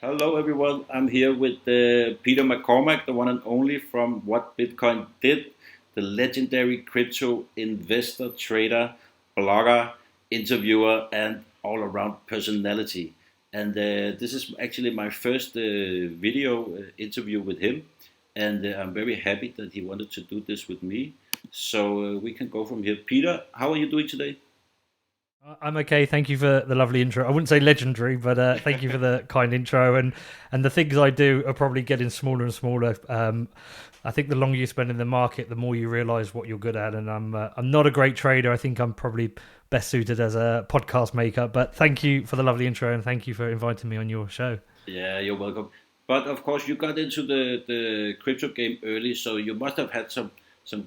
Hello, everyone. I'm here with Peter McCormack, the one and only from What Bitcoin Did, the legendary crypto investor, trader, blogger, interviewer, and all around personality. And this is actually my first video interview with him. And I'm very happy that he wanted to do this with me. So we can go from here. Peter, how are you doing today? I'm okay. Thank you for the lovely intro. I wouldn't say legendary, but thank you for the kind intro. And the things I do are probably getting smaller and smaller. I think the longer you spend in the market, the more you realise what you're good at. And I'm not a great trader. I think I'm probably best suited as a podcast maker. But thank you for the lovely intro, and thank you for inviting me on your show. Yeah, you're welcome. But of course, you got into the crypto game early, so you must have had some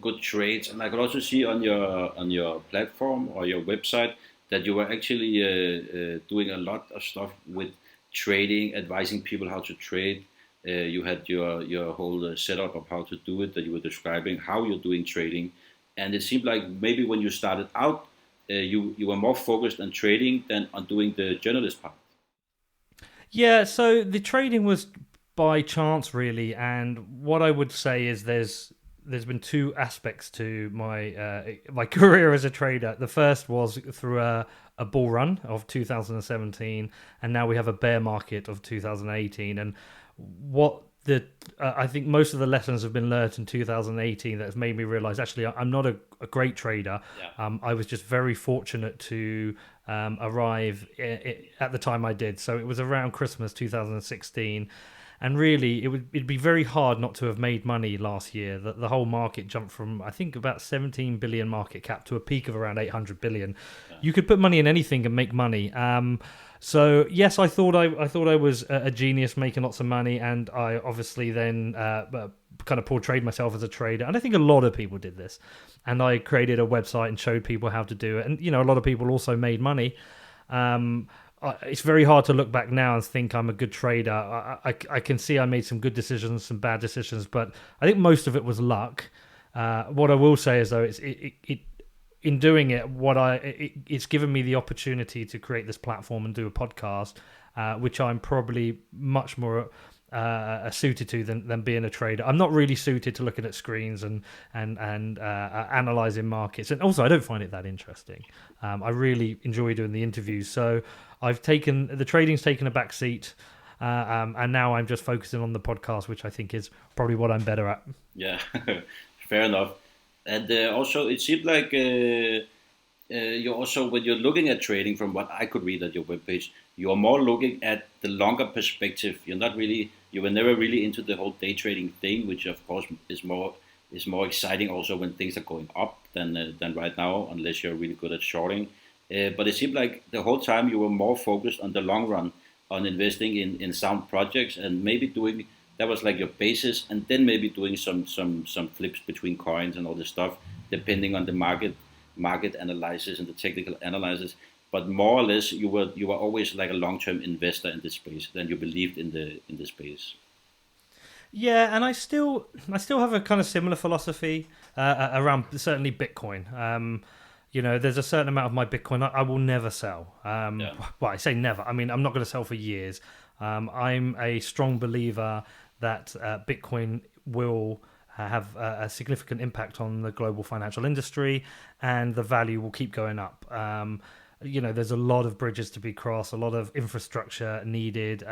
good trades. And I could also see on your platform or your website that you were actually doing a lot of stuff with trading, advising people how to trade. You had your whole setup of how to do it that you were describing how you're doing trading, and it seemed like maybe when you started out, you were more focused on trading than on doing the journalist part. Yeah, so the trading was by chance really, and what I would say is there's been two aspects to my career as a trader. The first was through a bull run of 2017, and now we have a bear market of 2018. And what the I think most of the lessons have been learned in 2018 that has made me realize actually I'm not a great trader. Yeah. I was just very fortunate to arrive at the time I did. So it was around Christmas 2016, and really it'd be very hard not to have made money last year. The whole market jumped from I think about 17 billion market cap to a peak of around 800 billion. You could put money in anything and make money. So yes, I thought I was a genius making lots of money, and I obviously then kind of portrayed myself as a trader, and I think a lot of people did this. And I created a website and showed people how to do it, and a lot of people also made money. It's very hard to look back now and think I'm a good trader. I can see I made some good decisions, some bad decisions, but I think most of it was luck. What I will say is though, it in doing it, it's given me the opportunity to create this platform and do a podcast, which I'm probably much more suited to than being a trader. I'm not really suited to looking at screens and analyzing markets, and also I don't find it that interesting. I really enjoy doing the interviews, so I've taken the trading's taken a back seat. And now I'm just focusing on the podcast, which I think is probably what I'm better at. Yeah, fair enough. And also, it seemed like you're also, when you're looking at trading, from what I could read at your webpage, you're more looking at the longer perspective. You were never really into the whole day trading thing, which of course is more exciting also when things are going up than right now, unless you're really good at shorting. But it seemed like the whole time you were more focused on the long run, on investing in sound projects, and maybe doing that was like your basis, and then maybe doing some flips between coins and all this stuff, depending on the market analysis and the technical analysis. But more or less, you were always like a long term investor in this space. Then you believed in the space. Yeah, and I still have a kind of similar philosophy around certainly Bitcoin. There's a certain amount of my Bitcoin I will never sell. Yeah. Well, I say never. I mean, I'm not going to sell for years. I'm a strong believer that Bitcoin will have a significant impact on the global financial industry, and the value will keep going up. There's a lot of bridges to be crossed, a lot of infrastructure needed,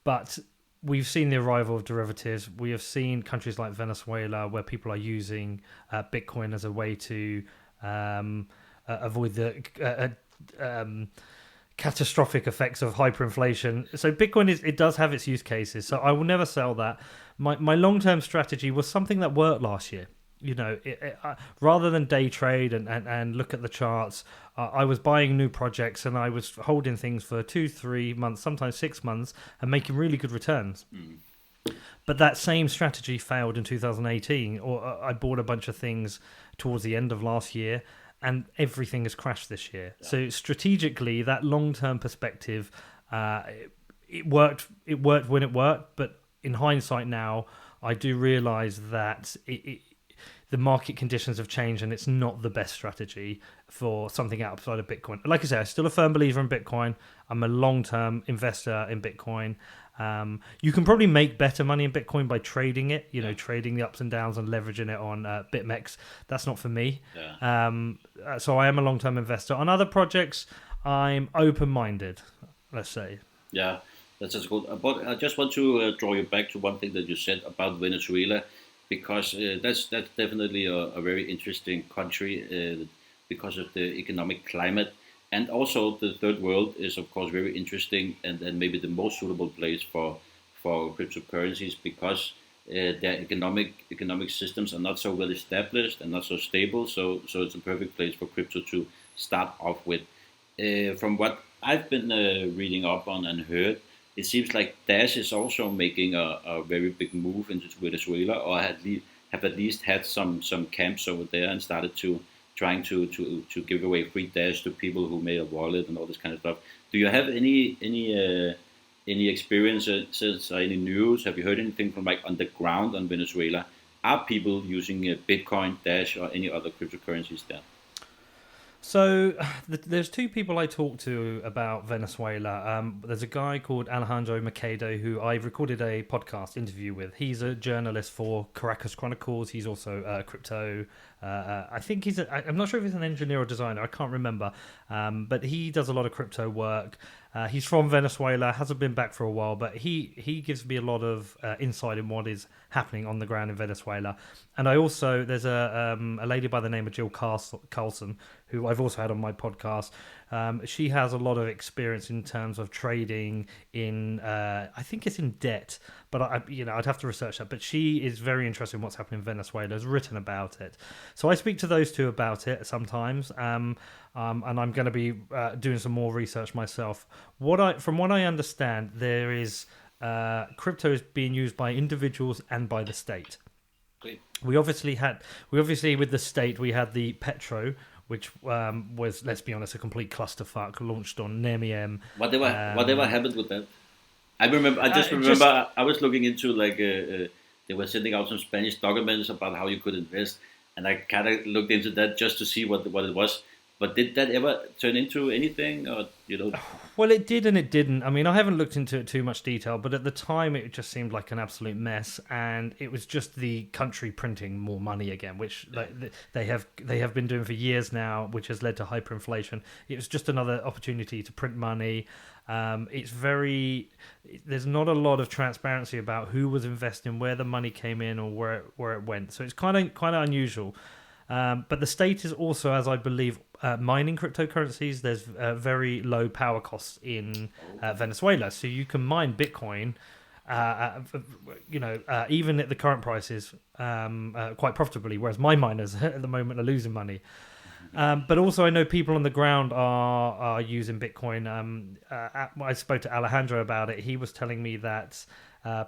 but we've seen the arrival of derivatives. We have seen countries like Venezuela where people are using Bitcoin as a way to avoid the catastrophic effects of hyperinflation. So Bitcoin it does have its use cases. So I will never sell that. My long term strategy was something that worked last year. Rather than day trade and look at the charts, I was buying new projects and I was holding things for 2 3 months, sometimes 6 months, and making really good returns. But that same strategy failed in 2018, or I bought a bunch of things towards the end of last year, and everything has crashed this year. Yeah. So strategically, that long-term perspective, it worked. It worked when it worked, but in hindsight now, I do realize that the market conditions have changed, and it's not the best strategy for something outside of Bitcoin. Like I say, I'm still a firm believer in Bitcoin. I'm a long-term investor in Bitcoin. You can probably make better money in Bitcoin by trading it, trading the ups and downs and leveraging it on BitMEX. That's not for me. So I am a long-term investor. On other projects, I'm open-minded, let's say. Yeah, that's just good. But I just want to draw you back to one thing that you said about Venezuela, because that's definitely a very interesting country because of the economic climate, and also the third world is of course very interesting, and maybe the most suitable place for cryptocurrencies because their economic systems are not so well established and not so stable. So it's a perfect place for crypto to start off with. From what I've been reading up on and heard, it seems like Dash is also making a very big move into Venezuela, or have at least had some camps over there and started to trying to give away free Dash to people who made a wallet and all this kind of stuff. Do you have any experiences or any news? Have you heard anything from like on the ground on Venezuela? Are people using Bitcoin, Dash, or any other cryptocurrencies there? So there's two people I talked to about Venezuela. There's a guy called Alejandro Macedo who I recorded a podcast interview with. He's a journalist for Caracas Chronicles. He's also crypto. I think I'm not sure if he's an engineer or designer. I can't remember. But he does a lot of crypto work. He's from Venezuela, hasn't been back for a while, but he gives me a lot of insight in what is happening on the ground in Venezuela. And there's a lady by the name of Jill Carlson, who I've also had on my podcast. She has a lot of experience in terms of trading in, I think it's in debt, but I'd have to research that. But she is very interested in what's happening in Venezuela, has written about it. So I speak to those two about it sometimes, and I'm going to be doing some more research myself. From what I understand, there is crypto is being used by individuals and by the state. Great. We obviously with the state we had the Petro, which was, let's be honest, a complete clusterfuck, launched on NEMIEM. Whatever happened with that? I remember. I was looking into they were sending out some Spanish documents about how you could invest, and I kind of looked into that just to see what it was. But did that ever turn into anything, or Well, it did and it didn't. I mean, I haven't looked into it too much detail, but at the time it just seemed like an absolute mess, and it was just the country printing more money again, which they have been doing for years now, which has led to hyperinflation. It was just another opportunity to print money. There's not a lot of transparency about who was investing, where the money came in, or where it went. So it's kind of unusual. But the state is also, as I believe, mining cryptocurrencies. There's very low power costs in Venezuela, so you can mine Bitcoin, even at the current prices, quite profitably. Whereas my miners at the moment are losing money. But also, I know people on the ground are using Bitcoin. I spoke to Alejandro about it. He was telling me that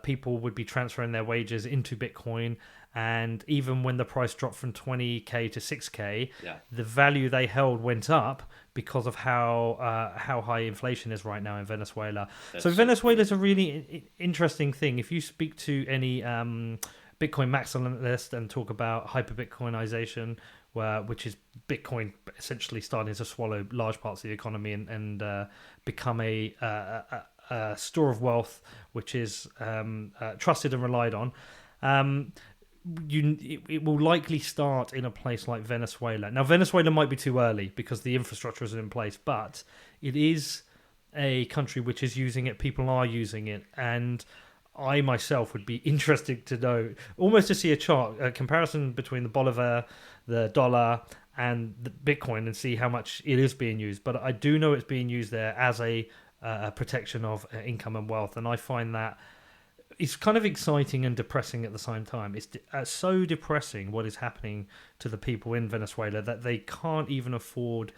people would be transferring their wages into Bitcoin. And even when the price dropped from 20k to 6k, the value they held went up because of how high inflation is right now in Venezuela. So Venezuela is a really interesting thing. If you speak to any Bitcoin maximalist and talk about hyper-Bitcoinization, which is Bitcoin essentially starting to swallow large parts of the economy and become a store of wealth, which is trusted and relied on. It will likely start in a place like Venezuela. Now, Venezuela might be too early because the infrastructure isn't in place, but it is a country which is using it. People are using it, and I myself would be interested to know, almost to see a comparison between the bolivar, the dollar, and the Bitcoin, and see how much it is being used. But I do know it's being used there as a protection of income and wealth, and I find that it's kind of exciting and depressing at the same time. It's so depressing what is happening to the people in Venezuela that they can't even afford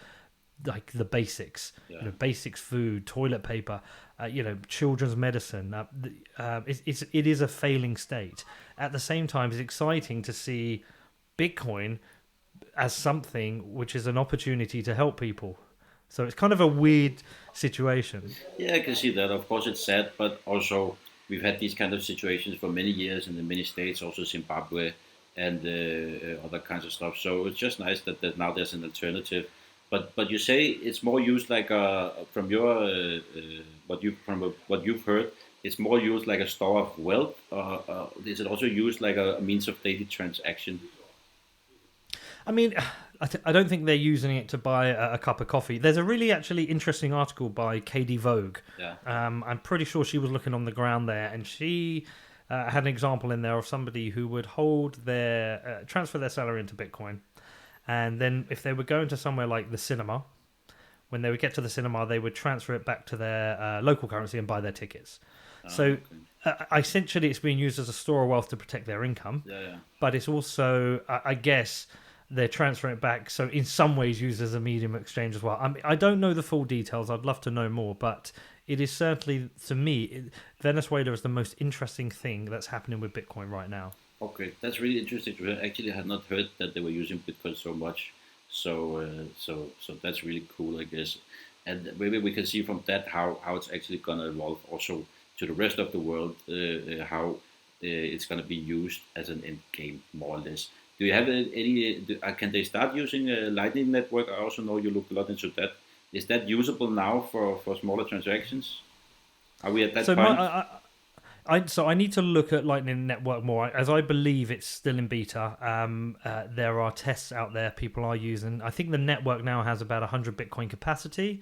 like the basics, basics, food, toilet paper, children's medicine. It is a failing state. At the same time, it's exciting to see Bitcoin as something which is an opportunity to help people. So it's kind of a weird situation. Yeah, I can see that. Of course, it's sad, but also we've had these kind of situations for many years in the many states, also Zimbabwe and other kinds of stuff. So it's just nice that now there's an alternative. But you say it's more used like from your what you've heard, it's more used like a store of wealth. Is it also used like a means of daily transaction? I mean, I don't think they're using it to buy a cup of coffee. There's a really actually interesting article by Katie Vogue. Yeah. I'm pretty sure she was looking on the ground there, and she had an example in there of somebody who would hold their transfer their salary into Bitcoin, and then if they were going to somewhere like the cinema, when they would get to the cinema, they would transfer it back to their local currency and buy their tickets. So Okay. essentially, it's being used as a store of wealth to protect their income, Yeah. Yeah. but it's also, I guess, they're transferring it back. So in some ways, used as a medium of exchange as well. I don't know the full details. I'd love to know more, but it is certainly, to me, Venezuela is the most interesting thing that's happening with Bitcoin right now. Okay, that's really interesting to hear. Actually, I had not heard that they were using Bitcoin so much. So that's really cool, I guess. And maybe we can see from that how it's actually gonna evolve also to the rest of the world. How it's gonna be used as an end game, more or less. Do you have any? Can they start using a Lightning Network? I also know you looked a lot into that. Is that usable now for smaller transactions? Are we at that So my, point? I need to look at Lightning Network more, as I believe it's still in beta. There are tests out there people are using. I think the network now has about 100 Bitcoin capacity,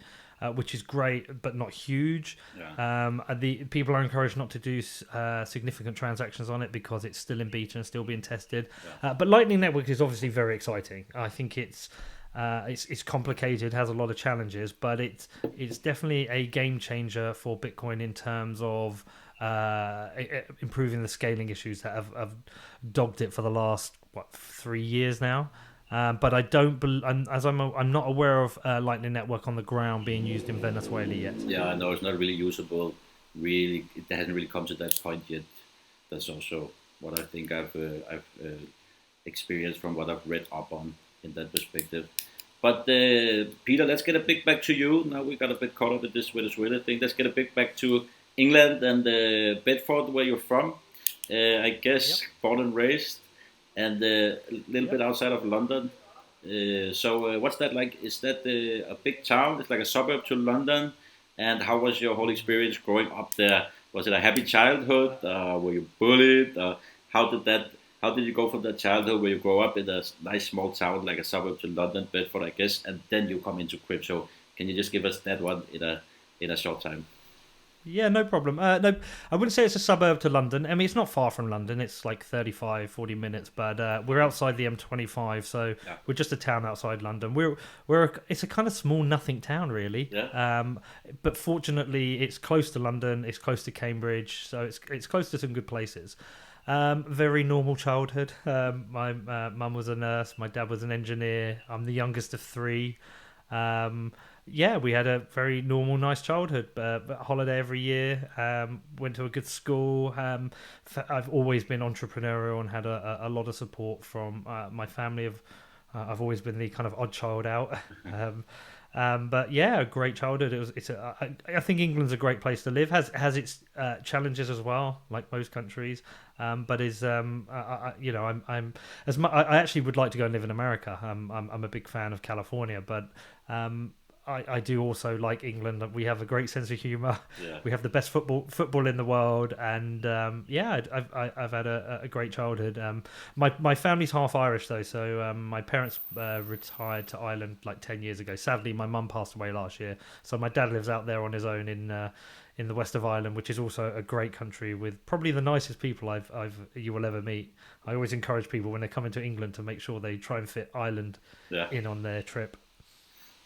which is great, but not huge. Yeah. The people are encouraged not to do significant transactions on it because it's still in beta and still being tested. Yeah. But Lightning Network is obviously very exciting. I think it's complicated, has a lot of challenges, but it's definitely a game changer for Bitcoin in terms of improving the scaling issues that have dogged it for the last 3 years now. But I don't, I'm not aware of Lightning Network on the ground being used in Venezuela yet. Yeah, no, it's not really usable. Really, it hasn't really come to that point yet. That's also what I think I've experienced from what I've read up on in that perspective. But Peter, let's get a big back to you. Now we got a bit caught up with this Venezuela thing. Let's get a big back to England and Bedford, where you're from. I guess Yep. born and raised, and a little bit Yep. outside of London. So what's that like? Is that a big town? It's like a suburb to London. And how was your whole experience growing up there? Was it a happy childhood? Were you bullied? How did that? How did you go from that childhood where you grow up in a nice small town like a suburb to London, Bedford, I guess, and then you come into crypto? Can you just give us that one in a short time? Yeah, no problem. No, I wouldn't say it's a suburb to London. I mean, it's not far from London. It's like 35, 40 minutes, but we're outside the M25, so Yeah, we're just a town outside London. It's a kind of small nothing town, really. yeah, But fortunately, it's close to London. It's close to Cambridge, so it's close to some good places. Very normal childhood. My mum was a nurse. My dad was an engineer. I'm the youngest of three. Yeah, we had a very normal, nice childhood. Holiday every year. Went to a good school. I've always been entrepreneurial and had a lot of support from my family. I've always been the kind of odd child out. But yeah, a great childhood. I think England's a great place to live. Has its challenges as well, like most countries. But is I'm as much. I actually would like to go and live in America. I'm a big fan of California, but I do also like England. We have a great sense of humour. yeah. We have the best football in the world, and yeah, I've had a great childhood. My family's half Irish though, so my parents retired to Ireland like 10 years ago. Sadly, my mum passed away last year, so my dad lives out there on his own in the west of Ireland, which is also a great country with probably the nicest people you will ever meet. I always encourage people when they come into England to make sure they try and fit Ireland Yeah. in on their trip.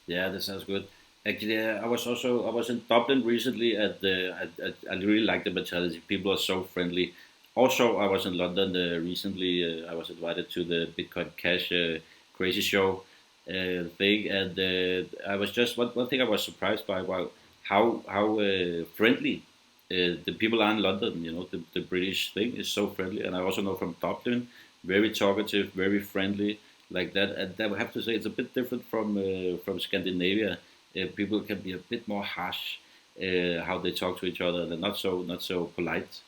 Yeah, that sounds good. Actually, I was in Dublin recently. I really like the mentality. People are so friendly. Also, I was in London recently. I was invited to the Bitcoin Cash crazy show thing, and I was just one thing I was surprised by. Wow, how friendly the people are in London. You know, the British thing is so friendly, and I also know from Dublin, very talkative, very friendly like that. And I would have to say it's a bit different from Scandinavia. People can be a bit more harsh how they talk to each other. They're not so polite.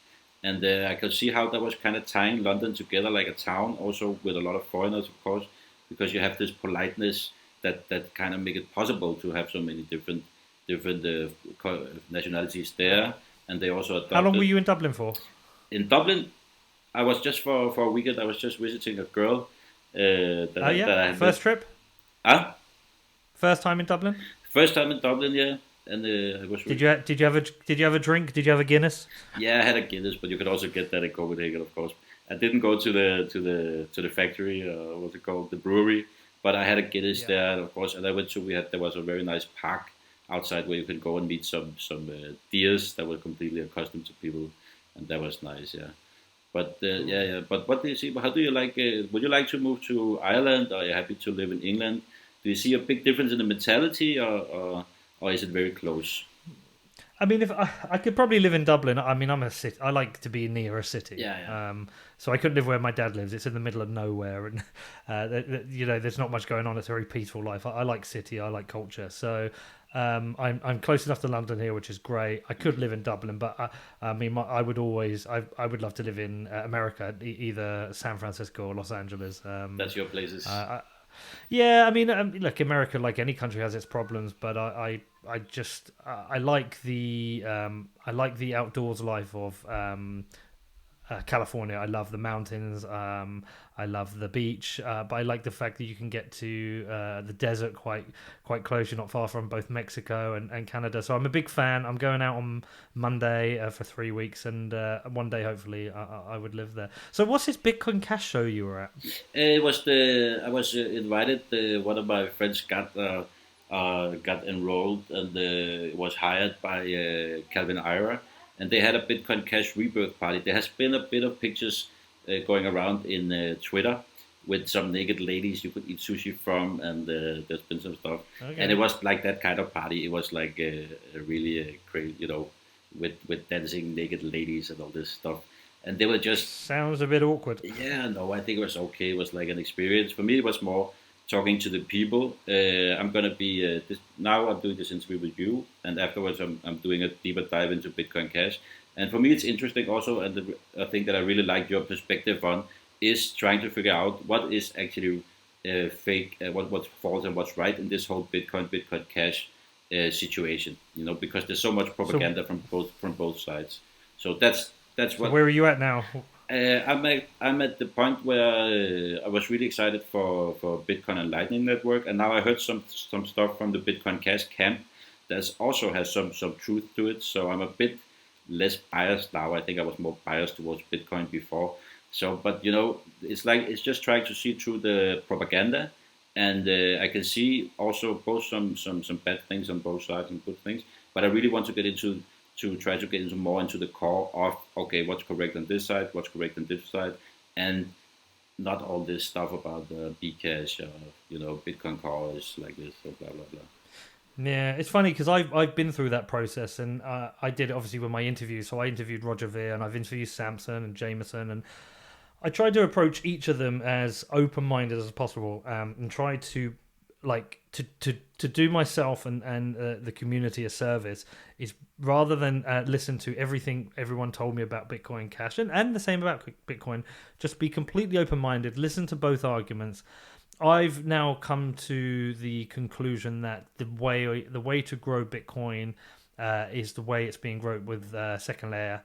And I could see how that was kind of tying London together like a town, also with a lot of foreigners, of course, because you have this politeness that kind of make it possible to have so many different nationalities there, and they also How long were adopted you in Dublin for? in Dublin. I was just for a weekend. I was just visiting a girl Oh yeah, that I had met. first trip, Ah, first time in Dublin. first time in Dublin, yeah, and it was Did you have a drink? Did you have a Guinness? yeah. I had a Guinness, but you could also get that in Copenhagen, of course. I didn't go to the factory, what's it called, the brewery, but I had a Guinness Yeah. there, and of course, and I went to there was a very nice park outside where you could go and meet some deers that were completely accustomed to people, and that was nice, yeah. But Cool. yeah, yeah. But what do you see? How do you like? Would you like to move to Ireland? Or are you happy to live in England? Do you see a big difference in the mentality, or is it very close? I mean, if I could probably live in Dublin. I mean, I'm a city. I like to be near a city. Yeah, yeah. So I couldn't live where my dad lives. It's in the middle of nowhere, and you know, there's not much going on. It's a very peaceful life. I like city. I like culture. So I'm close enough to London here, which is great. I could live in Dublin, but I mean, I would love to live in America, either San Francisco or Los Angeles. That's your places. Yeah, I mean, look, America, like any country, has its problems, but I just I like the outdoors life of California. I love the mountains. I love the beach, but I like the fact that you can get to the desert quite close. You're not far from both Mexico and Canada, so I'm a big fan. I'm going out on Monday for 3 weeks, and one day hopefully I would live there. So, what's this Bitcoin Cash show you were at? It was I was invited. One of my friends got enrolled and was hired by Calvin Ira, and they had a Bitcoin Cash rebirth party. There has been a bit of pictures going around in Twitter with some naked ladies you could eat sushi from, and there's been some stuff. And it Okay, was like that kind of party. It was like a really crazy, with dancing naked ladies and all this stuff. And they were just sounds a bit awkward. yeah, no, I think it was okay. It was like an experience. For me, it was more talking to the people. I'm gonna be now. I'm doing this interview with you, and afterwards, I'm doing a deeper dive into Bitcoin Cash. And for me, it's interesting also, and a thing that I really like your perspective on is trying to figure out what is actually fake, what's false, and what's right in this whole Bitcoin Cash situation. Because there's so much So, propaganda from both sides. So that's so what where are you at now? I'm at the point where I was really excited for Bitcoin and Lightning Network, and now I heard some stuff from the Bitcoin Cash camp that also has some truth to it. So I'm a bit less biased now. I think I was more biased towards Bitcoin before. So, but it's just trying to see through the propaganda, and I can see also both some bad things on both sides and good things. But I really want to try to get into more into the core of okay, what's correct on this side, what's correct on this side, and not all this stuff about Bcash, Bitcoin Core is like this, so blah blah blah. Yeah, it's funny because I've been through that process, and I did it obviously with my interviews. So I interviewed Roger Ver, and I've interviewed Samson and Jameson, and I tried to approach each of them as open minded as possible, and try to to do myself and the community a service is rather than listen to everything everyone told me about Bitcoin Cash and the same about Bitcoin, just be completely open minded, listen to both arguments. I've now come to the conclusion that the way to grow Bitcoin is the way it's being grown with second layer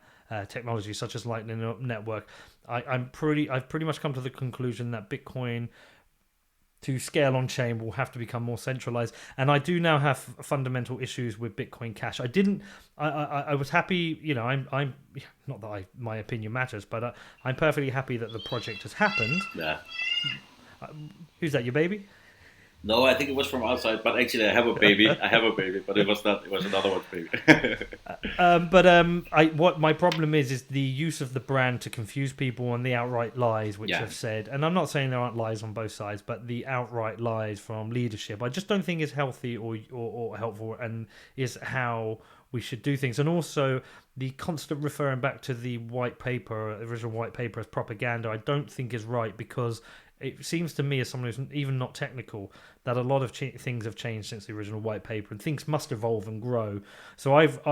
technology such as Lightning Network. I've pretty much come to the conclusion that Bitcoin to scale on chain will have to become more centralized, and I do now have fundamental issues with Bitcoin Cash. I was happy, I'm not that my opinion matters, but I'm perfectly happy that the project has happened. Yeah. Who's that, your baby? No, I think it was from outside, but actually I have a baby. I have a baby, but it was not. It was another one's baby. What my problem is the use of the brand to confuse people and the outright lies which Yeah. have said, and I'm not saying there aren't lies on both sides, but the outright lies from leadership, I just don't think is healthy or helpful, and is how we should do things. And also the constant referring back to the original white paper as propaganda, I don't think is right, because it seems to me, as someone who's even not technical, that a lot of things have changed since the original white paper, and things must evolve and grow. So I've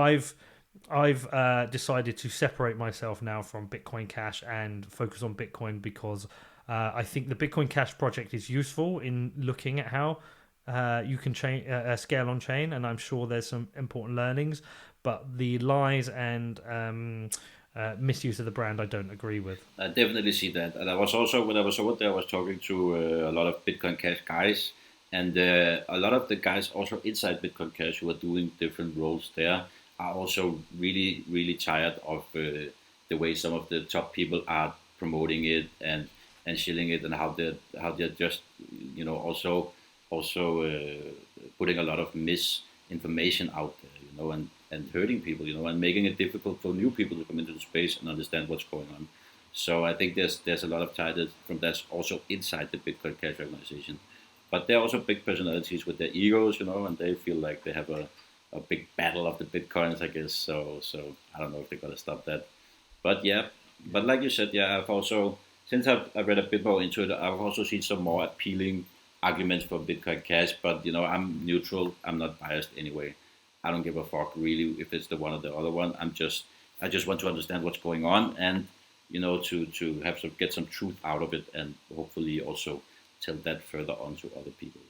decided to separate myself now from Bitcoin Cash and focus on Bitcoin, because I think the Bitcoin Cash project is useful in looking at how you can scale on chain, and I'm sure there's some important learnings. But the lies and misuse of the brand, I don't agree with. I definitely see that. And I was also, when I was over there, I was talking to a lot of Bitcoin Cash guys, and a lot of the guys also inside Bitcoin Cash who are doing different roles there are also really, really tired of the way some of the top people are promoting it and shilling it, and how they're just also putting a lot of misinformation out there, and hurting people, and making it difficult for new people to come into the space and understand what's going on. So I think there's a lot of tiredness from that also inside the Bitcoin Cash organization. But they're also big personalities with their egos, and they feel like they have a big battle of the Bitcoins, I guess. So I don't know if they're gonna stop that. But yeah, but like you said, yeah, I've also, since I've read a bit more into it, I've also seen some more appealing arguments for Bitcoin Cash. But I'm neutral. I'm not biased anyway. I don't give a fuck really if it's the one or the other one. I just want to understand what's going on, and to have some get some truth out of it, and hopefully also tell that further on to other people.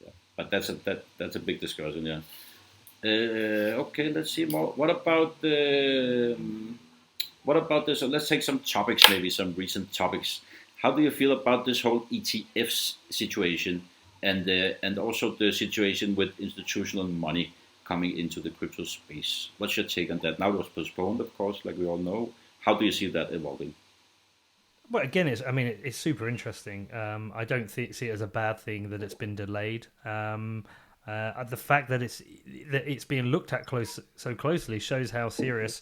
Yeah, yeah. But that's a big discussion. Yeah. Okay, let's see more. What about this? So let's take some topics, maybe some recent topics. How do you feel about this whole ETFs situation, and also the situation with institutional money coming into the crypto space? What's your take on that? Now it was postponed, of course, like we all know. How do you see that evolving? Well, again, it's super interesting. I don't see it as a bad thing that it's been delayed. The fact that it's being looked at so closely shows how serious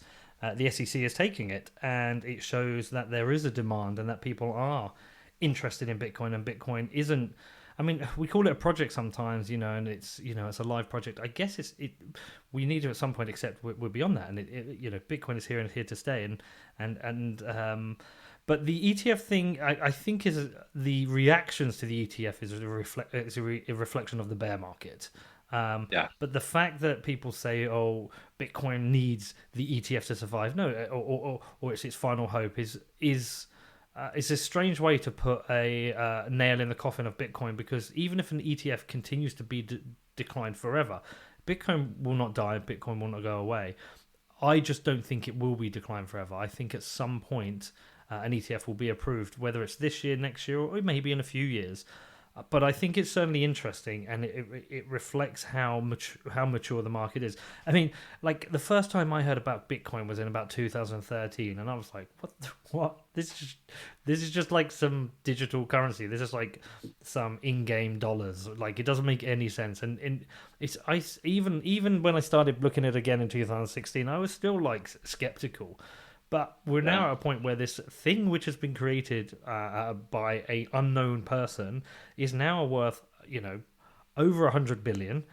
the SEC is taking it, and it shows that there is a demand and that people are interested in Bitcoin, and Bitcoin isn't. I mean, we call it a project sometimes, and it's it's a live project. I guess we need to at some point accept we're beyond that, and Bitcoin is here and here to stay, and but the ETF thing, I think, is the reactions to the ETF is a reflection of the bear market. Yeah, But the fact that people say, "Oh, Bitcoin needs the ETF to survive," no, or it's its final hope is a strange way to put a nail in the coffin of Bitcoin, because even if an ETF continues to be declined forever, Bitcoin will not die, Bitcoin will not go away. I just don't think it will be declined forever. I think at some point an ETF will be approved, whether it's this year, next year, or maybe in a few years. But I think it's certainly interesting, and it reflects how mature the market is. I mean, like the first time I heard about Bitcoin was in about 2013, and I was like, "What? This is just like some digital currency. This is like some in-game dollars. Like it doesn't make any sense." And even when I started looking at it again in 2016, I was still like skeptical. But we're now yeah, at a point where this thing, which has been created by a unknown person, is now worth, over 100 billion,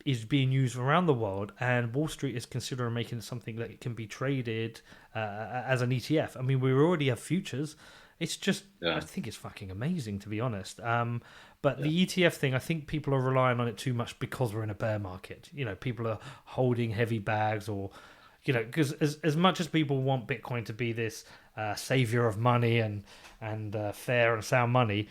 is being used around the world, and Wall Street is considering making it something that it can be traded as an ETF. I mean, we already have futures. It's just, I yeah, think it's fucking amazing, to be honest. But yeah, the ETF thing, I think people are relying on it too much because we're in a bear market. People are holding heavy bags, or because as much as people want Bitcoin to be this savior of money and fair and sound money,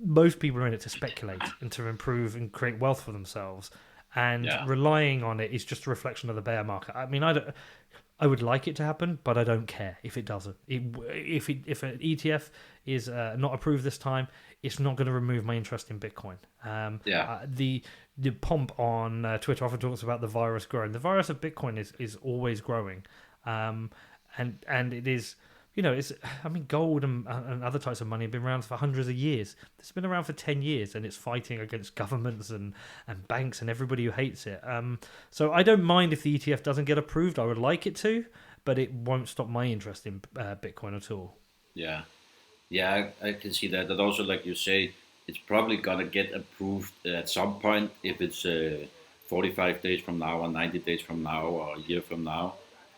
most people are in it to speculate and to improve and create wealth for themselves. And yeah, relying on it is just a reflection of the bear market. I mean, I would like it to happen, but I don't care if it doesn't. If an ETF is not approved this time, it's not going to remove my interest in Bitcoin. yeah, The pomp on Twitter often talks about the virus growing. The virus of Bitcoin is always growing, and it is. It's. I mean, gold and other types of money have been around for hundreds of years. It's been around for 10 years, and it's fighting against governments and banks and everybody who hates it. So I don't mind if the ETF doesn't get approved. I would like it to, but it won't stop my interest in Bitcoin at all. yeah. Yeah, I can see that. And also, like you say, it's probably gonna get approved at some point if it's 45 days from now, or 90 days from now, or a year from now.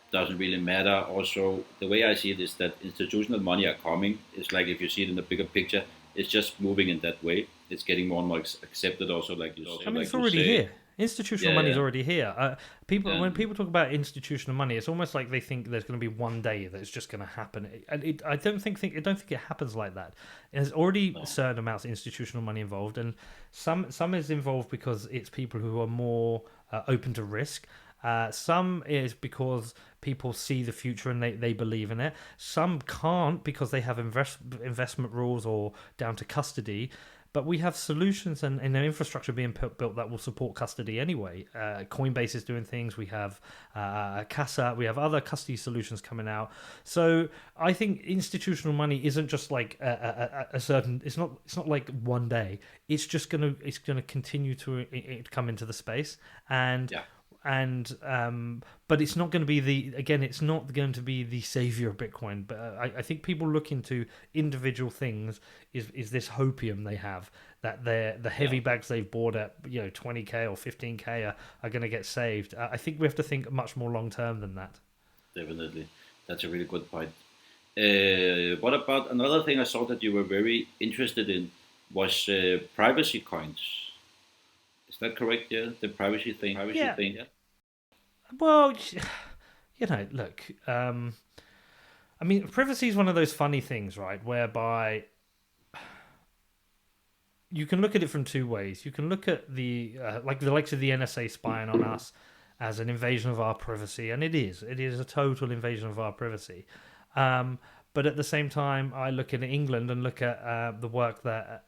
Doesn't really matter. Also, the way I see it is that institutional money are coming. It's like if you see it in the bigger picture, it's just moving in that way. It's getting more and more accepted. Also, I mean, it's already here. Institutional Yeah, money is yeah, already here. When yeah. people talk about institutional money, it's almost like they think there's going to be one day that it's just going to happen. I don't think it happens like that. There's already No. certain amounts of institutional money involved, and some is involved because it's people who are more open to risk. Some is because people see the future and they believe in it. Some can't because they have investment rules or down to custody. But we have solutions and an infrastructure being built that will support custody anyway. Coinbase is doing things. We have Casa. We have other custody solutions coming out. So I think institutional money isn't just like a certain. It's not like one day. It's gonna continue to come into the space and Yeah. but it's not going to be it's not going to be the savior of Bitcoin. But I think people look into individual things is this hopium they have that the heavy Yeah. bags they've bought at 20K or 15K are going to get saved. I think we have to think much more long term than that. Definitely. That's a really good point. What about another thing I saw that you were very interested in was privacy coins. Is that correct? Yeah, the privacy thing. Privacy Yeah. thing. Yeah. Well, look. I mean, privacy is one of those funny things, right? Whereby you can look at it from two ways. You can look at like the likes of the NSA spying on us as an invasion of our privacy, and it is. It is a total invasion of our privacy. But at the same time, I look at England and look at the work that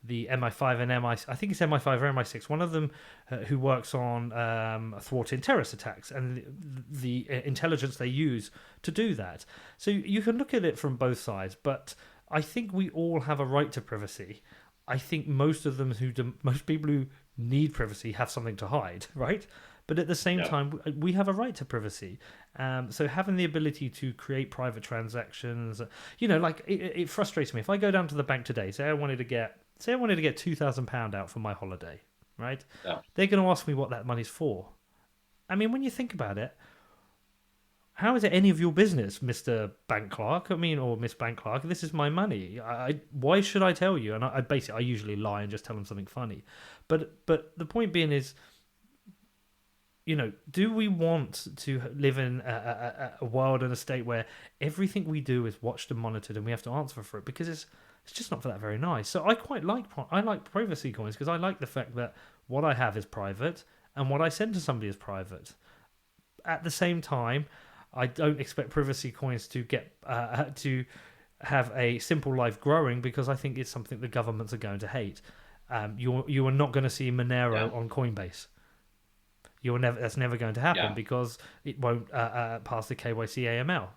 the MI5 and I think it's MI5 or MI6, one of them who works on thwarting terrorist attacks and the intelligence they use to do that. So you can look at it from both sides, but I think we all have a right to privacy. I think most people who need privacy have something to hide, right? But at the same Yeah. time, we have a right to privacy. So having the ability to create private transactions, like it frustrates me. If I go down to the bank today, say I wanted to get £2,000 out for my holiday, right? Yeah. They're going to ask me what that money's for. I mean, when you think about it, how is it any of your business, Mr. Bank Clerk? I mean, or Miss Bank Clerk? This is my money. Why should I tell you? And I usually lie and just tell them something funny. But the point being is, do we want to live in a world and a state where everything we do is watched and monitored and we have to answer for it? Because it's just not for that very nice. So I like privacy coins because I like the fact that what I have is private and what I send to somebody is private. At the same time, I don't expect privacy coins to get to have a simple life growing because I think it's something the governments are going to hate. You are not going to see Monero Yeah. on Coinbase. That's never going to happen Yeah. because it won't pass the KYC AML,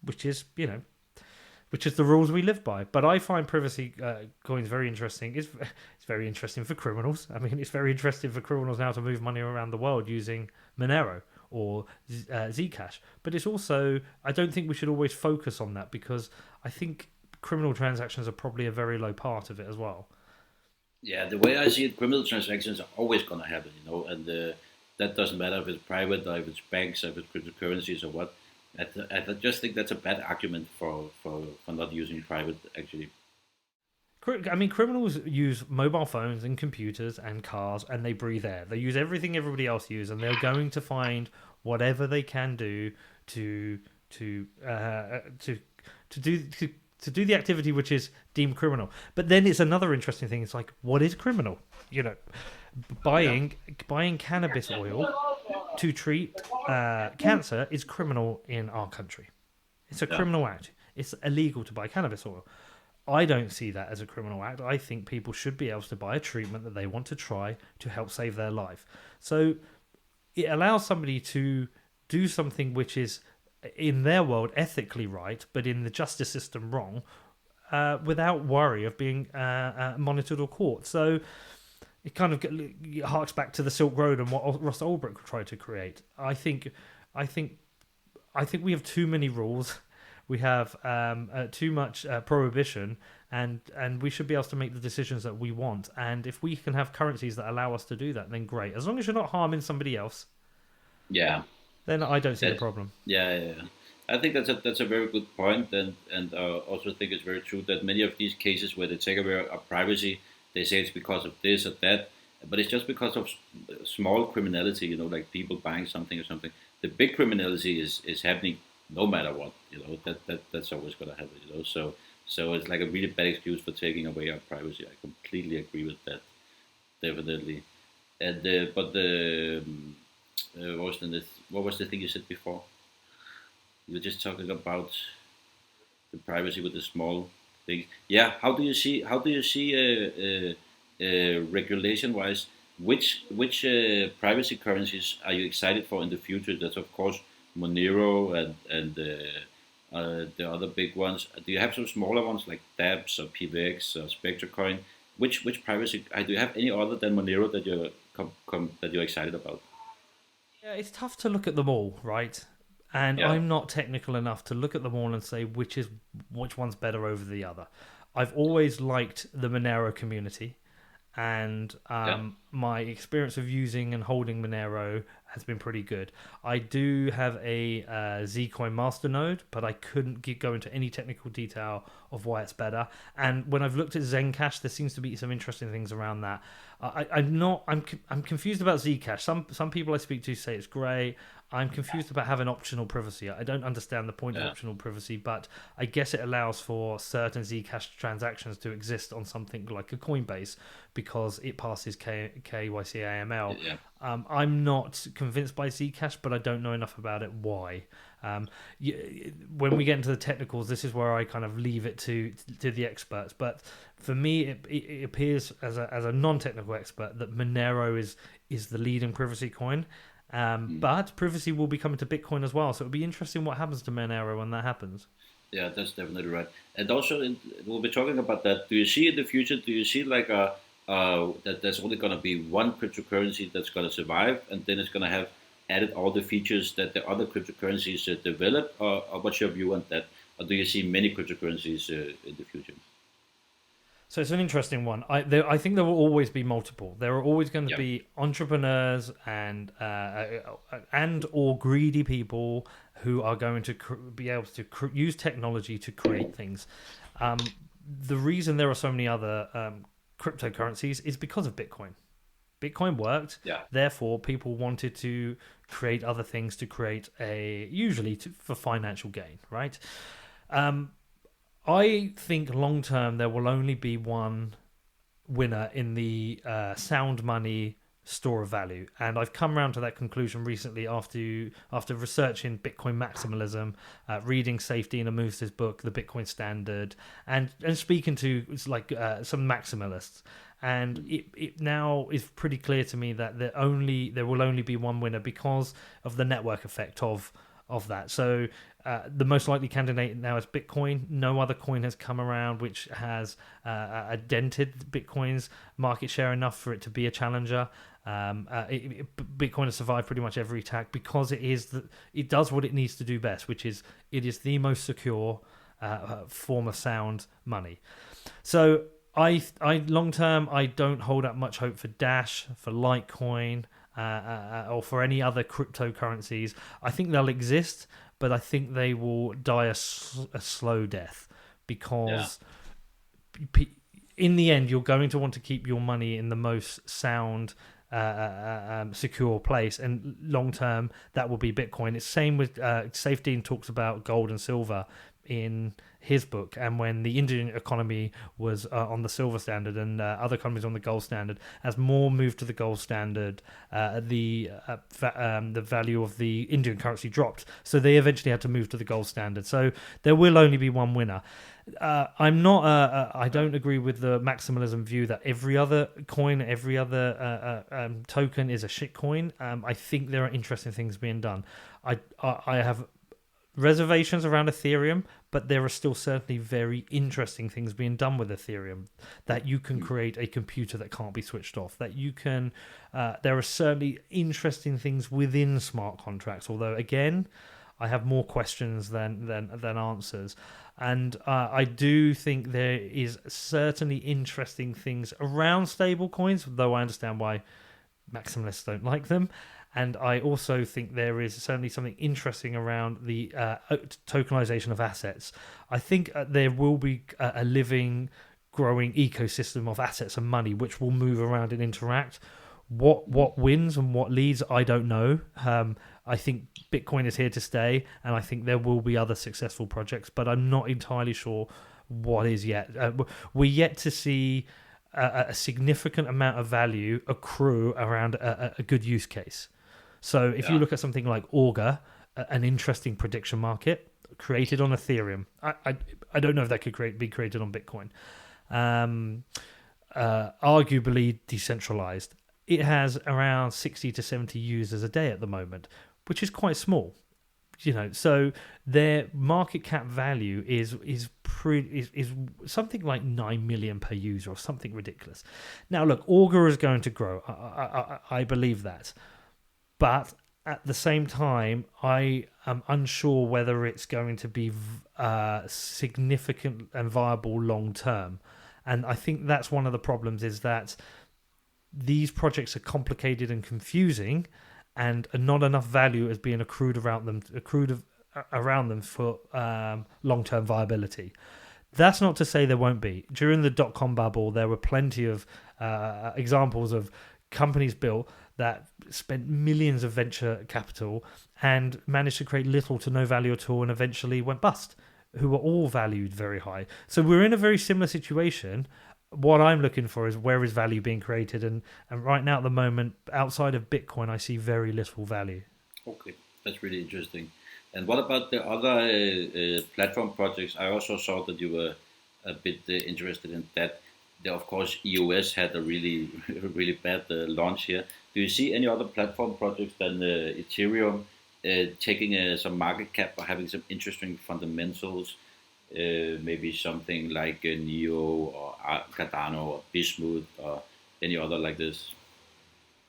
which is the rules we live by. But I find privacy coins very interesting. It's very interesting for criminals. I mean, it's very interesting for criminals now to move money around the world using Monero or Zcash. But it's also, I don't think we should always focus on that because I think criminal transactions are probably a very low part of it as well. Yeah, the way I see it, criminal transactions are always going to happen, and that doesn't matter if it's private or if it's banks or if it's cryptocurrencies or what. I just think that's a bad argument for not using private, actually. I mean, criminals use mobile phones and computers and cars, and they breathe air. They use everything everybody else uses, and they're going to find whatever they can do to do the activity which is deemed criminal. But then it's another interesting thing. It's like, what is criminal? Yeah. Buying cannabis oil to treat cancer is criminal in our country. It's a Yeah. criminal act. It's illegal to buy cannabis oil. I don't see that as a criminal act. I think people should be able to buy a treatment that they want to try to help save their life. So it allows somebody to do something which is, in their world, ethically right, but in the justice system wrong, without worry of being monitored or caught. So it kind of harks back to the Silk Road and what Ross Ulbricht tried to create. I think we have too many rules. We have too much prohibition, and we should be able to make the decisions that we want. And if we can have currencies that allow us to do that, then great. As long as you're not harming somebody else, Yeah. then I don't see the That, problem. yeah. I think that's a very good point, and also think it's very true that many of these cases where they take away our privacy, they say it's because of this or that, but it's just because of small criminality, like people buying something or something. The big criminality is happening no matter what, that's always going to happen, so it's like a really bad excuse for taking away our privacy. I completely agree with that, definitely. And but the what was the thing you said before? You were just talking about the privacy with the small things. Yeah, how do you see regulation wise, which privacy currencies are you excited for in the future? That's of course Monero and the other big ones. Do you have some smaller ones like DApps or PVX or SpectraCoin? Which privacy? Do you have any other than Monero that you're excited about? Yeah, it's tough to look at them all, right? And Yeah, I'm not technical enough to look at them all and say which one's better over the other. I've always liked the Monero community, and yeah, my experience of using and holding Monero has been pretty good. I do have a Zcoin masternode, but I couldn't go into any technical detail of why it's better. And when I've looked at Zencash, there seems to be some interesting things around that. I'm not. I'm confused about Zcash. Some people I speak to say it's great. I'm confused about having optional privacy. I don't understand the point of yeah, optional privacy, but I guess it allows for certain Zcash transactions to exist on something like a Coinbase because it passes KYC AML. yeah, I'm not convinced by Zcash, but I don't know enough about it. Why? Um, when we get into the technicals, this is where I kind of leave it to the experts. But for me, it appears as a non-technical expert that Monero is the leading privacy coin. mm, But privacy will be coming to Bitcoin as well, so it'll be interesting what happens to Monero when that happens. yeah. That's definitely right. And also, we'll be talking about that. Do you see in the future? Do you see like that there's only going to be one cryptocurrency that's going to survive, and then it's going to have added all the features that the other cryptocurrencies develop? Or what's your view on that? Or do you see many cryptocurrencies in the future? So it's an interesting one. I think there will always be multiple. There are always going to Yeah, be entrepreneurs and or greedy people who are going to be able to use technology to create things. Um, the reason there are so many other cryptocurrencies is because of Bitcoin. Bitcoin worked, yeah, therefore people wanted to create other things to create for financial gain, right? Um, I think long term there will only be one winner in the sound money store of value, and I've come around to that conclusion recently after researching Bitcoin maximalism, reading Safety and Amous's book, The Bitcoin Standard, and speaking to some maximalists. And it now is pretty clear to me that there will only be one winner because of the network effect of that. So the most likely candidate now is Bitcoin. No other coin has come around which has dented Bitcoin's market share enough for it to be a challenger. Bitcoin has survived pretty much every attack because it does what it needs to do best, which is it is the most secure form of sound money. So I long term, I don't hold up much hope for Dash, for Litecoin, or for any other cryptocurrencies. I think they'll exist, but I think they will die a slow death yeah, because in the end, you're going to want to keep your money in the most sound, secure place, and long term, that will be Bitcoin. It's same with Safety talks about gold and silver in his book, and when the Indian economy was on the silver standard and other economies on the gold standard, as more moved to the gold standard, the value of the Indian currency dropped, so they eventually had to move to the gold standard. So there will only be one winner. I don't agree with the maximalism view that every other coin, every other token is a shit coin. I think there are interesting things being done. I have reservations around Ethereum, but there are still certainly very interesting things being done with Ethereum. That you can create a computer that can't be switched off. That you can. There are certainly interesting things within smart contracts. Although again, I have more questions than answers. And I do think there is certainly interesting things around stable coins, though I understand why maximalists don't like them. And I also think there is certainly something interesting around the tokenization of assets. I think there will be a living growing ecosystem of assets and money which will move around and interact. What wins and what leads, I don't know. I think Bitcoin is here to stay, and I think there will be other successful projects, but I'm not entirely sure what is yet. We're yet to see a significant amount of value accrue around a good use case. So if you look at something like Augur, an interesting prediction market created on Ethereum, I don't know if that could be created on Bitcoin. Arguably decentralized. It has around 60 to 70 users a day at the moment, which is quite small. So their market cap value is something like 9 million per user or something ridiculous. Now, look, Augur is going to grow. I believe that, but at the same time, I am unsure whether it's going to be significant and viable long term. And I think that's one of the problems, is that these projects are complicated and confusing, and not enough value is being accrued around them for long-term viability. That's not to say there won't be. During the dot-com bubble, there were plenty of examples of companies built that spent millions of venture capital and managed to create little to no value at all, and eventually went bust, who were all valued very high. So we're in a very similar situation. What I'm looking for is, where is value being created, and right now at the moment, outside of Bitcoin, I see very little value. Okay, that's really interesting. And what about the other platform projects? I also saw that you were a bit interested in that. There, of course, EOS had a really really bad launch here. Do you see any other platform projects than Ethereum taking some market cap or having some interesting fundamentals? Maybe something like Neo or Cardano or Bismuth or any other like this?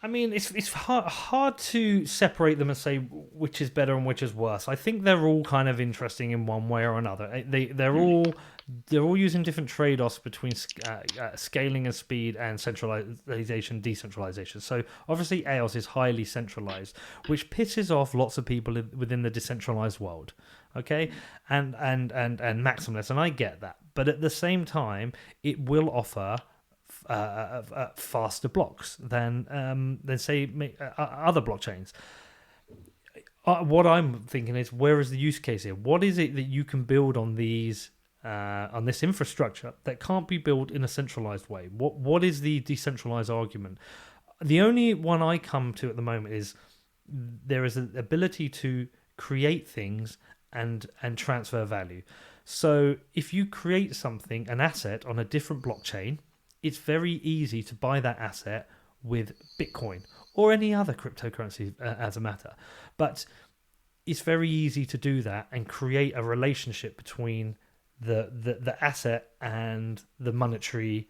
I mean, it's hard to separate them and say which is better and which is worse. I think they're all kind of interesting in one way or another. They're all using different trade-offs between scaling and speed, and centralization, decentralization. So obviously EOS is highly centralized, which pisses off lots of people within the decentralized world. Okay, and maximalist, and I get that, but at the same time, it will offer faster blocks than say other blockchains. What I'm thinking is, where is the use case here? What is it that you can build on these on this infrastructure that can't be built in a centralized way? What is the decentralized argument? The only one I come to at the moment is, there is an ability to create things and transfer value. So if you create something, an asset on a different blockchain, it's very easy to buy that asset with Bitcoin or any other cryptocurrency as a matter. But it's very easy to do that and create a relationship between the asset and the monetary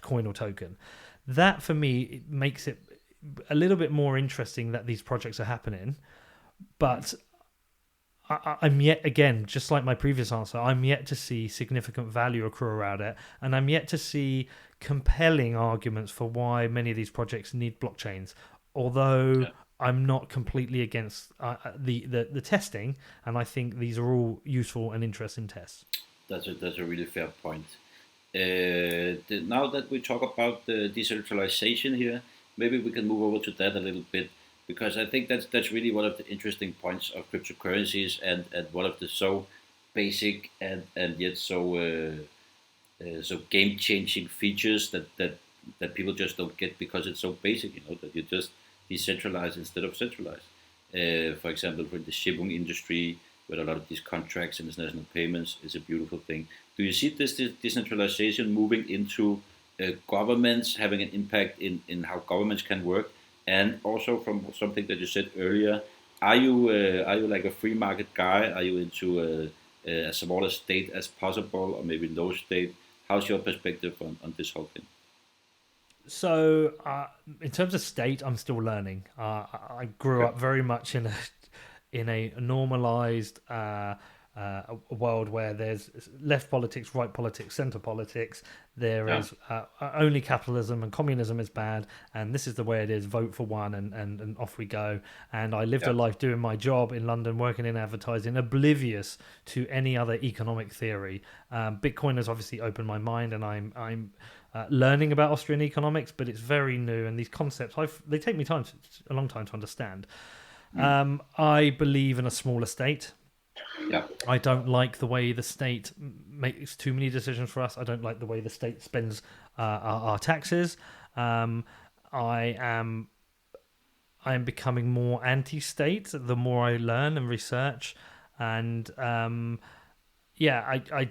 coin or token. That, for me, it makes it a little bit more interesting that these projects are happening. But I'm yet, again, just like my previous answer, I'm yet to see significant value accrue around it, and I'm yet to see compelling arguments for why many of these projects need blockchains. Although I'm not completely against the testing, and I think these are all useful and interesting tests. That's a really fair point. Now that we talk about the decentralization here, maybe we can move over to that a little bit, because I think that's really one of the interesting points of cryptocurrencies, and one of the so basic and yet so game changing features that people just don't get, because it's so basic. That you just decentralize instead of centralize. For example, for the shipping industry, with a lot of these contracts and international payments, is a beautiful thing. Do you see this decentralization moving into governments, having an impact in how governments can work? And also, from something that you said earlier, are you like a free market guy? Are you into as small a state as possible, or maybe no state? How's your perspective on this whole thing? So, in terms of state, I'm still learning. I grew up very much in a normalized a world where there's left politics, right politics, center politics. There yeah, is only capitalism and communism is bad, and this is the way it is. Vote for one, and off we go. And I lived a yeah, life doing my job in London, working in advertising, oblivious to any other economic theory. Bitcoin has obviously opened my mind, and I'm learning about Austrian economics, but it's very new, and these concepts they take me a long time to understand. mm, I believe in a smaller state. yeah, I don't like the way the state makes too many decisions for us. I don't like the way the state spends our taxes. Um, I am becoming more anti-state the more I learn and research, and yeah, I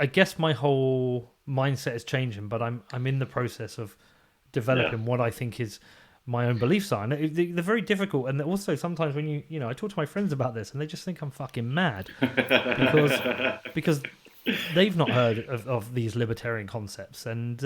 guess my whole mindset is changing, but I'm in the process of yeah. developing what I think is my own beliefs are. And they're very difficult. And also sometimes when I talk to my friends about this, and they just think I'm fucking mad because because they've not heard of these libertarian concepts. And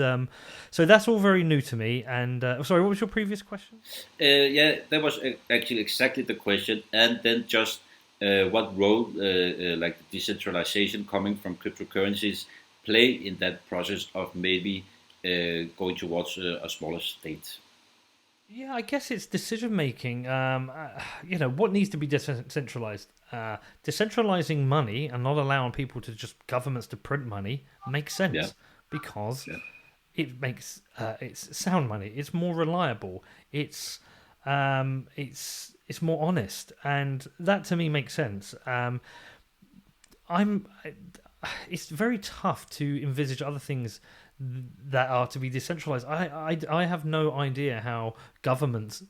so that's all very new to me. And sorry, what was your previous question? Yeah, that was actually exactly the question. And then just what role, like the decentralization coming from cryptocurrencies, play in that process of maybe going towards a smaller state? Yeah, I guess it's decision making. What needs to be decentralized? Decentralizing money and not allowing people to just governments to print money makes Yeah, sense because yeah, it's sound money. It's more reliable. It's more honest, and that to me makes sense. I'm. It's very tough to envisage other things that are to be decentralized. I have no idea how governance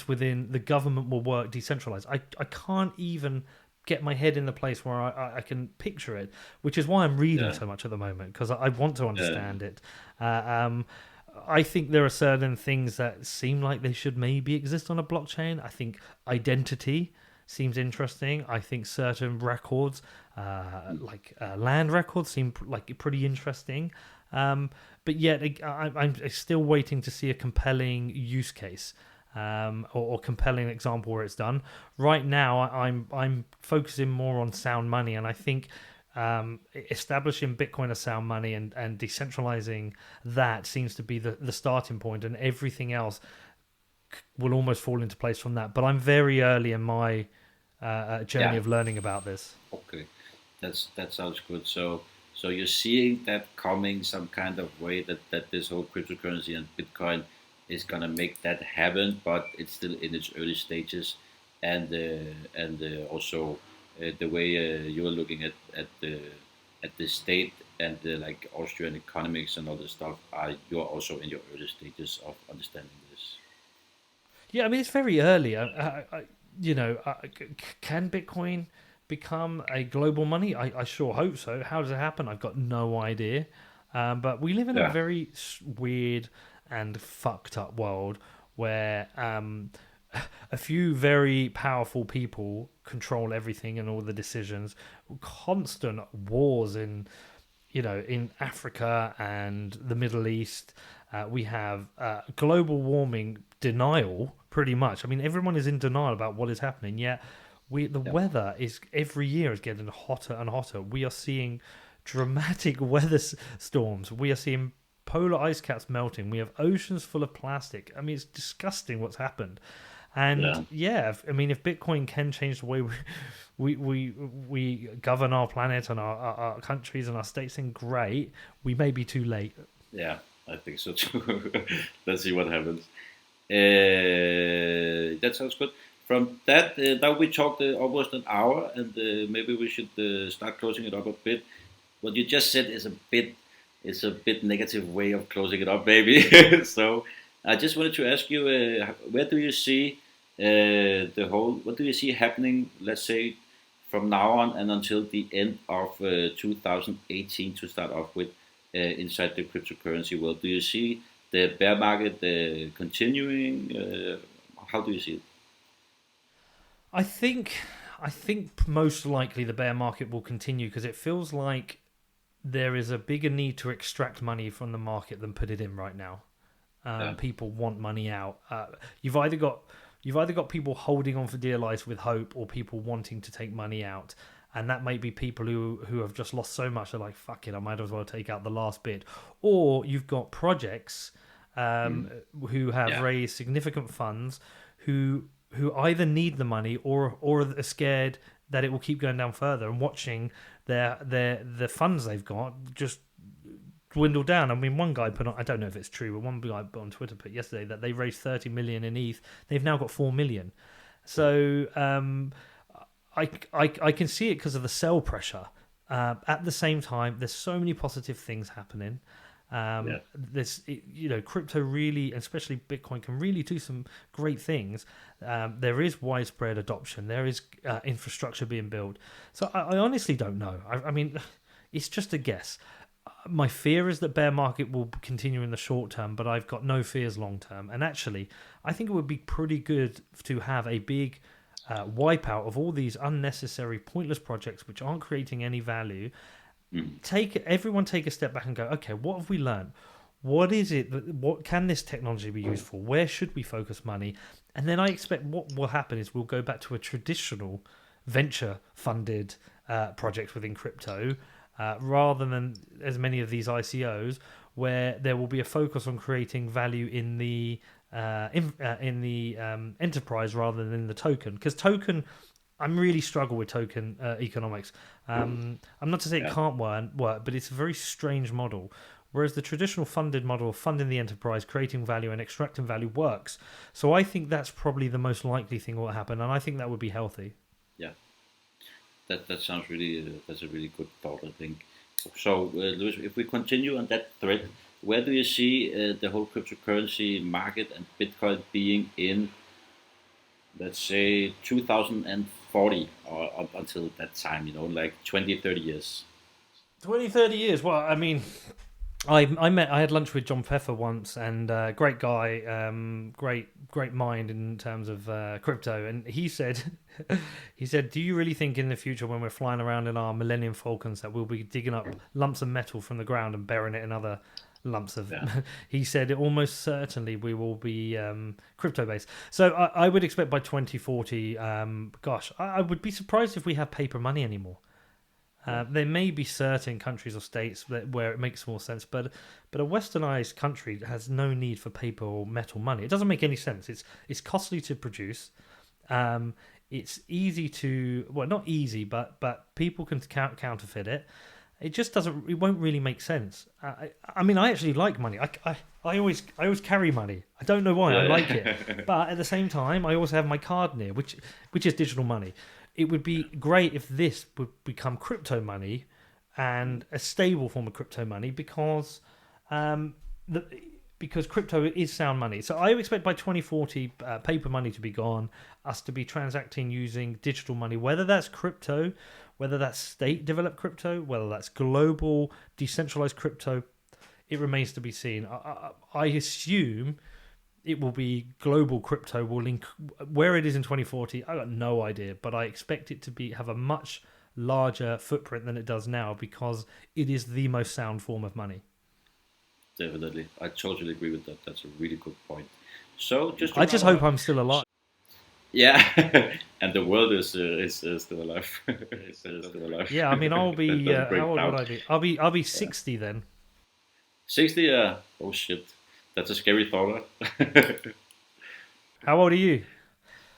within the government will work decentralized. I can't even get my head in the place where I can picture it, which is why I'm reading yeah, so much at the moment because I want to yeah, understand it. I think there are certain things that seem like they should maybe exist on a blockchain. I think identity seems interesting. I think certain records, like land records, seem like pretty interesting. But yet, I'm still waiting to see a compelling use case or compelling example where it's done. Right now, I'm focusing more on sound money, and I think establishing Bitcoin as sound money and decentralizing that seems to be the starting point, and everything else will almost fall into place from that. But I'm very early in my journey yeah. of learning about this. Okay, that sounds good. So you're seeing that coming some kind of way that this whole cryptocurrency and Bitcoin is gonna make that happen, but it's still in its early stages, and also the way you're looking at the state and the like Austrian economics and all this stuff. You're also in your early stages of understanding this. Yeah, I mean it's very early. Can Bitcoin become a global money? I sure hope so. How does it happen? I've got no idea. But we live in a Yeah, very weird and fucked up world where a few very powerful people control everything and all the decisions. Constant wars in Africa and the Middle East. We have global warming denial, pretty much. I mean, everyone is in denial about what is happening. Yet, the yeah, weather is every year is getting hotter and hotter. We are seeing dramatic weather storms. We are seeing polar ice caps melting. We have oceans full of plastic. I mean, it's disgusting what's happened. And yeah. yeah, if Bitcoin can change the way we govern our planet and our countries and our states, then great. We may be too late. Yeah, I think so too. Let's see what happens. That sounds good. From that, now we talked almost an hour, and maybe we should start closing it up a bit. What you just said is a bit negative way of closing it up, maybe. So I just wanted to ask you, where do you see what do you see happening? Let's say from now on and until the end of 2018 to start off with inside the cryptocurrency world. Do you see the bear market continuing? How do you see it? I think most likely the bear market will continue because it feels like there is a bigger need to extract money from the market than put it in right now. Yeah, People want money out. You've either got You've either got people holding on for dear life with hope, or people wanting to take money out. And that may be people who have just lost so much, they're like, fuck it, I might as well take out the last bit. Or you've got projects who have raised significant funds who either need the money or are scared that it will keep going down further, and watching the funds they've got just dwindle down. I mean, one guy put on, I don't know if it's true, but one guy put on Twitter yesterday that they raised 30 million in ETH. They've now got 4 million. So I can see it because of the sell pressure. At the same time, there's so many positive things happening. Crypto really, especially Bitcoin, can really do some great things. There is widespread adoption. There is infrastructure being built. So I honestly don't know. I mean, it's just a guess. My fear is that bear market will continue in the short term, but I've got no fears long term. And actually, I think it would be pretty good to have a big wipeout of all these unnecessary, pointless projects which aren't creating any value. Everyone take a step back and go, okay, what have we learned? What is it? What can this technology be used for? Where should we focus money? And then I expect what will happen is we'll go back to a traditional venture-funded project within crypto, rather than as many of these ICOs, where there will be a focus on creating value in the enterprise rather than in the token. Because token, I'm really struggle with token economics. I'm not to say it can't work, but it's a very strange model. Whereas the traditional funded model of funding the enterprise, creating value and extracting value works. So I think that's probably the most likely thing will happen, and I think that would be healthy. Yeah, that sounds really, that's a really good thought, I think. So, Lewis, if we continue on that thread, where do you see the whole cryptocurrency market and Bitcoin being in, let's say, 2040 or up until that time, like 20, 30 years? 20, 30 years? Well, I mean, I had lunch with John Pfeffer once, and great guy, great mind in terms of crypto. And he said, do you really think in the future when we're flying around in our Millennium Falcons that we'll be digging up lumps of metal from the ground and burying it in other lumps of? He said almost certainly we will be crypto based. So I would expect by 2040. I would be surprised if we have paper money anymore. There may be certain countries or states where it makes more sense, but a westernized country has no need for paper or metal money. It doesn't make any sense. It's costly to produce. It's easy to, well, not easy, but people can counterfeit it. It just doesn't. It won't really make sense. I mean, I actually like money. I always carry money. I don't know why. I like it, but at the same time, I also have my card near, which is digital money. It would be great if this would become crypto money and a stable form of crypto money, because crypto is sound money. So I expect by 2040 paper money to be gone, us to be transacting using digital money, whether that's crypto, whether that's state-developed crypto, whether that's global decentralized crypto. It remains to be seen. I assume it will be global crypto. Will link where it is in 2040. I got no idea, but I expect it to have a much larger footprint than it does now, because it is the most sound form of money. Definitely, I totally agree with that. That's a really good point. So I just hope I'm still alive. Yeah, and the world is still alive. Still alive. Yeah, I mean, I'll be. How old would I be? I'll be 60 then. 60? Oh shit. That's a scary thought. How old are you?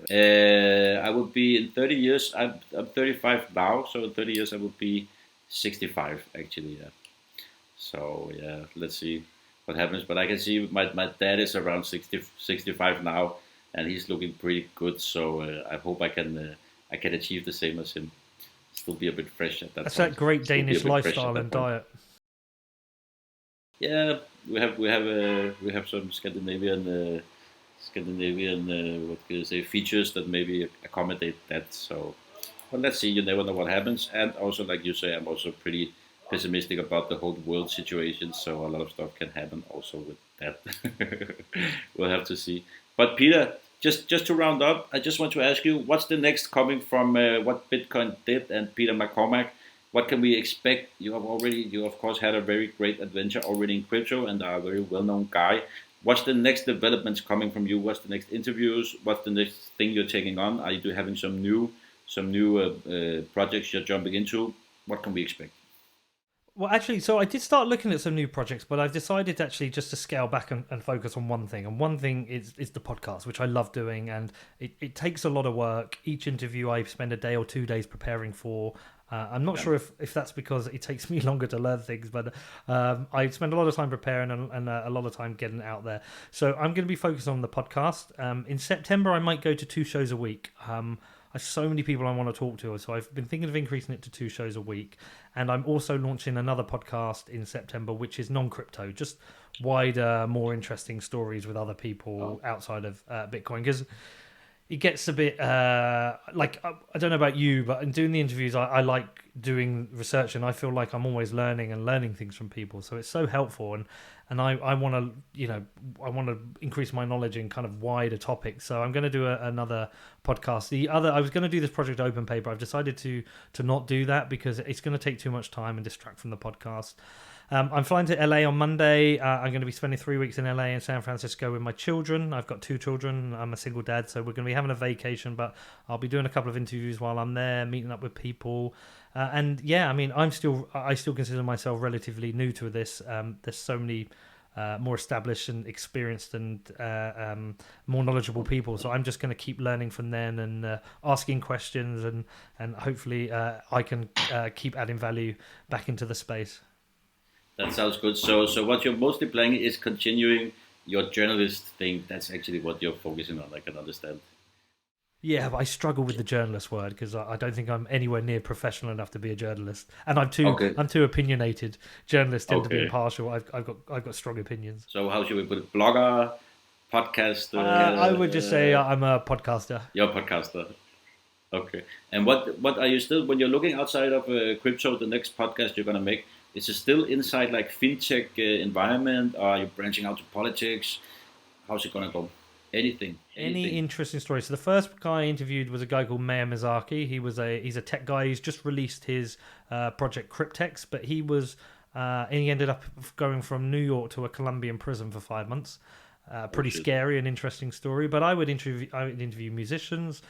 I would be in 30 years. I'm 35 now, so in 30 years I would be 65 actually. Yeah. So yeah, let's see what happens. But I can see my dad is around 65 now, and he's looking pretty good. So I hope I can achieve the same as him. Still be a bit fresh at that. That's point. That great Danish lifestyle and diet. Yeah, we have some Scandinavian what can I say, features that maybe accommodate that. So, well, let's see. You never know what happens. And also, like you say, I'm also pretty pessimistic about the whole world situation. So a lot of stuff can happen also with that. We'll have to see. But Peter, just to round up, I just want to ask you, what's the next coming from what Bitcoin did and Peter McCormack? What can we expect? You of course had a very great adventure already in crypto and are a very well-known guy. What's the next developments coming from you? What's the next interviews? What's the next thing you're taking on? Are you having some new projects you're jumping into? What can we expect? Well, actually, so I did start looking at some new projects, but I've decided actually just to scale back and focus on one thing. And one thing is the podcast, which I love doing, and it takes a lot of work. Each interview I spend a day or 2 days preparing for. I'm not sure if that's because it takes me longer to learn things, but I spend a lot of time preparing and a lot of time getting it out there. So I'm going to be focused on the podcast. In September, I might go to 2 shows a week. I have so many people I want to talk to, so I've been thinking of increasing it to 2 shows a week. And I'm also launching another podcast in September, which is non-crypto, just wider, more interesting stories with other people outside of Bitcoin. Because it gets a bit like, I don't know about you, but in doing the interviews, I like doing research, and I feel like I'm always learning things from people. So it's so helpful, and I want to, I want to increase my knowledge in kind of wider topics. So I'm going to do another podcast. I was going to do this Project Open paper. I've decided to not do that because it's going to take too much time and distract from the podcast. I'm flying to LA on Monday. I'm going to be spending 3 weeks in LA and San Francisco with my children. I've got 2 children. I'm a single dad, so we're going to be having a vacation, but I'll be doing a couple of interviews while I'm there, meeting up with people. And yeah, I mean, I still consider myself relatively new to this. There's so many more established and experienced and more knowledgeable people. So I'm just going to keep learning from them and asking questions, and hopefully I can keep adding value back into the space. That sounds good. So what you're mostly planning is continuing your journalist thing. That's actually what you're focusing on. I can understand. Yeah, but I struggle with the journalist word because I don't think I'm anywhere near professional enough to be a journalist, and I'm too opinionated. Journalists tend to be impartial. I've got strong opinions. So how should we put it? Blogger, podcaster? I would just say I'm a podcaster. You're a podcaster. Okay. And what are you still, when you're looking outside of crypto, the next podcast you're gonna make? Is it still inside like fintech environment? Are you branching out to politics? How's it gonna go? Anything. Any interesting stories? So the first guy I interviewed was a guy called Mayor Miyazaki. He's a tech guy. He's just released his project Cryptex, but he ended up going from New York to a Colombian prison for 5 months. Pretty scary and interesting story. But I would interview musicians,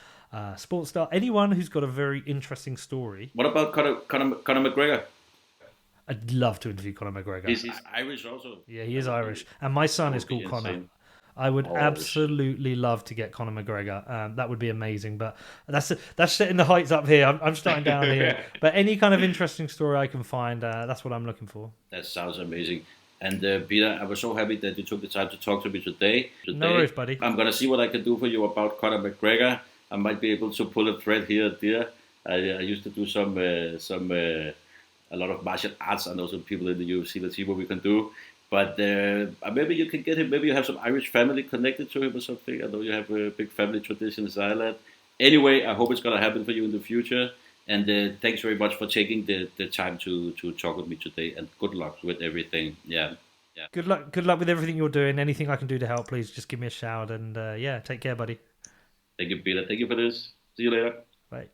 sports star, anyone who's got a very interesting story. What about Conor McGregor? I'd love to interview Conor McGregor. He's Irish also. Yeah, he is Irish. And my son is called Conor. I would absolutely love to get Conor McGregor. That would be amazing. But that's setting the heights up here. I'm starting down here. But any kind of interesting story I can find, that's what I'm looking for. That sounds amazing. And Peter, I was so happy that you took the time to talk to me today. No worries, buddy. I'm going to see what I can do for you about Conor McGregor. I might be able to pull a thread here and there. I used to do a lot of martial arts. I know some people in the UFC. Let's see what we can do. But maybe you can get him. Maybe you have some Irish family connected to him or something. I know you have a big family tradition in Ireland. Anyway, I hope it's going to happen for you in the future. And thanks very much for taking the time to talk with me today. And good luck with everything. Yeah. Good luck with everything you're doing. Anything I can do to help, please just give me a shout. And take care, buddy. Thank you, Peter. Thank you for this. See you later. Bye.